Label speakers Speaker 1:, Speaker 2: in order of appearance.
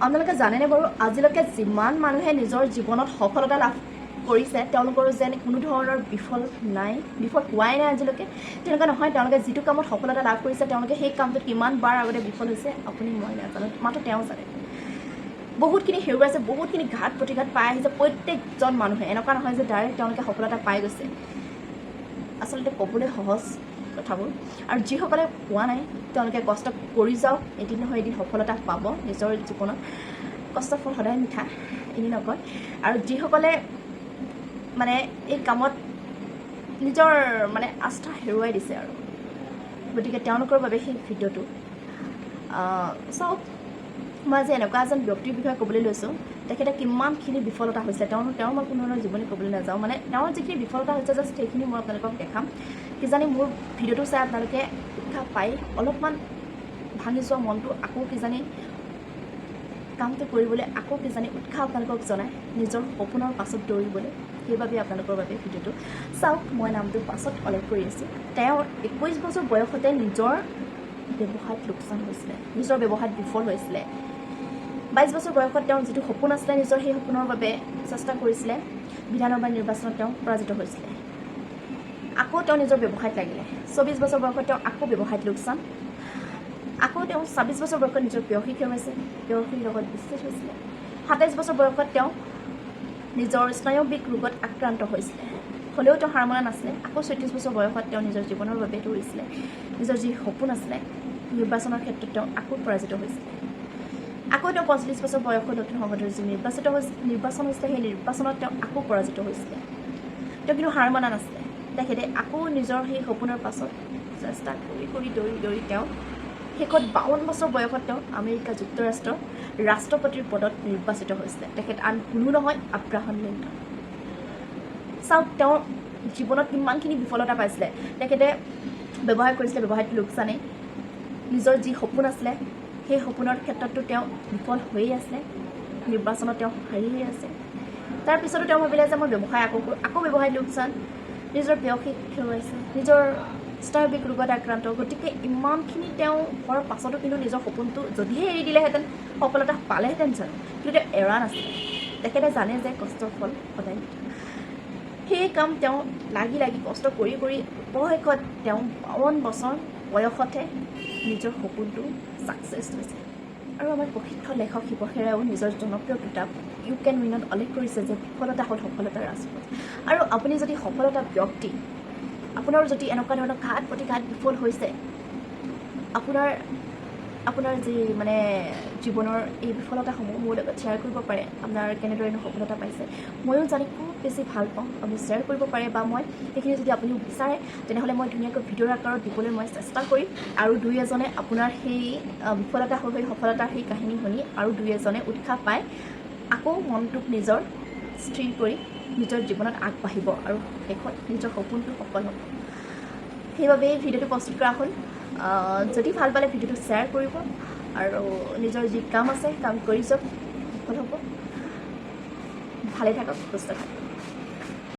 Speaker 1: আপোনালোকে জানেনে বাৰু আজিলৈকে যিমান মানুহে নিজৰ জীৱনত সফলতা লাভ কৰিছে তেওঁলোকৰ যেন কোনো ধৰণৰ বিফল হোৱাই নাই আজিলৈকে তেনেকুৱা নহয় তেওঁলোকে যিটো কামত সফলতা লাভ কৰিছে তেওঁলোকে সেই কামটোত কিমান বাৰ আগতে বিফল হৈছে আপুনি মই নাজানো মাত্ৰ তেওঁ জানে বহুতখিনি হেৰুৱাইছে বহুতখিনি ঘাট প্ৰতিঘাত পাই আহিছে প্ৰত্যেকজন মানুহে এনেকুৱা নহয় যে ডাইৰেক্ট তেওঁলোকে সফলতা পাই গৈছে আচলতে ক'বলৈ সহজ কথাবোৰ আৰু যিসকলে পোৱা নাই তেওঁলোকে কষ্ট কৰি যাওক এদিন নহয় এদিন সফলতা পাব নিজৰ জীৱনত কষ্টৰ ফল সদায় মিঠা এনে নকয় আৰু যিসকলে মানে এই কামত নিজৰ মানে আস্থা হেৰুৱাই দিছে আৰু গতিকে তেওঁলোকৰ বাবে সেই ভিডিঅ'টো চাওক মই আজি এনেকুৱা এজন ব্যক্তিৰ বিষয়ে ক'বলৈ লৈছোঁ তেখেতে কিমানখিনি বিফলতা হৈছে তেওঁৰ মই কোনো ধৰণৰ জীৱনী ক'বলৈ নাযাওঁ মানে তেওঁৰ যিখিনি বিফলতা হৈছে জাষ্ট সেইখিনি মই আপোনালোকক দেখাম কিজানি মোৰ ভিডিঅ'টো চাই আপোনালোকে উৎসাহ পাই অলপমান ভাঙি যোৱা মনটো আকৌ কিজানি কামটো কৰিবলৈ আকৌ কিজানি উৎসাহ আপোনালোকক জনায় নিজৰ সপোনৰ পাছত দৌৰিবলৈ সেইবাবে আপোনালোকৰ বাবে ভিডিঅ'টো চাওক মই নামটো পাছত উল্লেখ কৰি আছোঁ তেওঁৰ 21 বছৰ বয়সতে নিজৰ ব্যৱসায়ত লোকচান হৈছিলে নিজৰ ব্যৱসায়ত বিফল হৈছিলে 22 বছৰ বয়সত তেওঁৰ যিটো সপোন আছিলে নিজৰ সেই সপোনৰ বাবে চেষ্টা কৰিছিলে বিধানসভা নিৰ্বাচনত তেওঁ পৰাজিত হৈছিলে আকৌ তেওঁ নিজৰ ব্যৱসায়ত লাগিলে 24 বছৰ বয়সত তেওঁ আকৌ ব্যৱসায়ত লোকচান আকৌ তেওঁ 26 বছৰ বয়সত নিজৰ প্ৰেয়সীক হেৰুৱাইছে প্ৰেয়সীৰ লগত বিচ্ছেদ হৈছিলে 27 বছৰ বয়সত তেওঁ নিজৰ স্নায়ৱিক ৰোগত আক্ৰান্ত হৈছিলে হ'লেও তেওঁ হাৰ মনা নাছিলে আকৌ 36 বছৰ বয়সত তেওঁ নিজৰ জীৱনৰ বাবে দৌৰিছিলে নিজৰ যি সপোন আছিলে নিৰ্বাচনৰ ক্ষেত্ৰত তেওঁ আকৌ পৰাজিত হৈছিলে আকৌ তেওঁ 45 বছৰ বয়সত নতুন সংসদৰ যি নিৰ্বাচন হৈছিলে সেই নিৰ্বাচনত তেওঁ আকৌ পৰাজিত হৈছিলে তেওঁ কিন্তু হাৰ মনা নাছিলে তেখেতে আকৌ নিজৰ সেই সপোনৰ পাছত চেষ্টা কৰি দৌৰি তেওঁ শেষত 52 বছৰ বয়সত তেওঁ আমেৰিকা যুক্তৰাষ্ট্ৰৰ ৰাষ্ট্ৰপতিৰ পদত নিৰ্বাচিত হৈছিলে তেখেত আন কোনো নহয় আব্ৰাহাম লিংকন চাওক তেওঁ জীৱনত কিমানখিনি বিফলতা পাইছিলে তেখেতে ব্যৱসায় কৰিছিলে ব্যৱসায়ত লোকচানেই নিজৰ যি সপোন আছিলে সেই সপোনৰ ক্ষেত্ৰতো তেওঁ বিফল হৈয়ে আছিলে নিৰ্বাচনত তেওঁ হাৰিয়ে আছে তাৰপিছতো তেওঁ ভাবিলে যে মই ব্যৱসায় আকৌ ব্যৱসায়ত লোকচান নিজৰ প্ৰেয়সীক হেৰুৱাইছে নিজৰ স্নায়ৱিক ৰোগত আক্ৰান্ত গতিকে ইমানখিনি তেওঁ হোৱাৰ পাছতো কিন্তু নিজৰ সপোনটো যদিহে এৰি দিলেহেঁতেন সফলতা পালেহেঁতেন জানো কিন্তু তেওঁ এৰা নাছিলে তেখেতে জানে যে কষ্টৰ ফল সদায় সেই কাম তেওঁ লাগি কষ্ট কৰি অৱশেষত তেওঁ 52 বছৰ বয়সতে নিজৰ সপোনটো ছাকচেছ হৈছে আৰু আমাৰ প্ৰসিদ্ধ লেখক শিৱসেৰাও নিজৰ জনপ্ৰিয় কিতাপ ইউ কেন উইনত উল্লেখ কৰিছে যে বিফলতা হ'ল সফলতাৰ ৰাজপথ আৰু আপুনি যদি সফলতা ব্যক্তি আপোনাৰ যদি এনেকুৱা ধৰণৰ ঘাট প্ৰতিঘাত বিফল হৈছে আপোনাৰ যি মানে জীৱনৰ এই বিফলতাসমূহ মোৰ লগত শ্বেয়াৰ কৰিব পাৰে আপোনাৰ কেনেদৰেনো সফলতা পাইছে ময়ো জানি খুব বেছি ভাল পাওঁ আপুনি শ্বেয়াৰ কৰিব পাৰে বা মই সেইখিনি যদি আপুনিও বিচাৰে তেনেহ'লে মই ধুনীয়াকৈ ভিডিঅ'ৰ আকাৰত দিবলৈ মই চেষ্টা কৰিম আৰু দুই এজনে আপোনাৰ সেই বিফলতা হৈ সফলতাৰ সেই কাহিনী শুনি আৰু দুই এজনে উৎসাহ পাই আকৌ মনটোক নিজৰ স্থিৰ কৰি নিজৰ জীৱনত আগবাঢ়িব আৰু শেষত নিজৰ সপোনটো সফল হ'ব সেইবাবে এই ভিডিঅ'টো প্ৰস্তুত কৰা হ'ল যদি ভাল পালে ভিডিঅ'টো শ্বেয়াৰ কৰিব আৰু নিজৰ যি কাম আছে কাম কৰি যাওক সফল হ'ব ভালে থাকক সুস্থ থাকক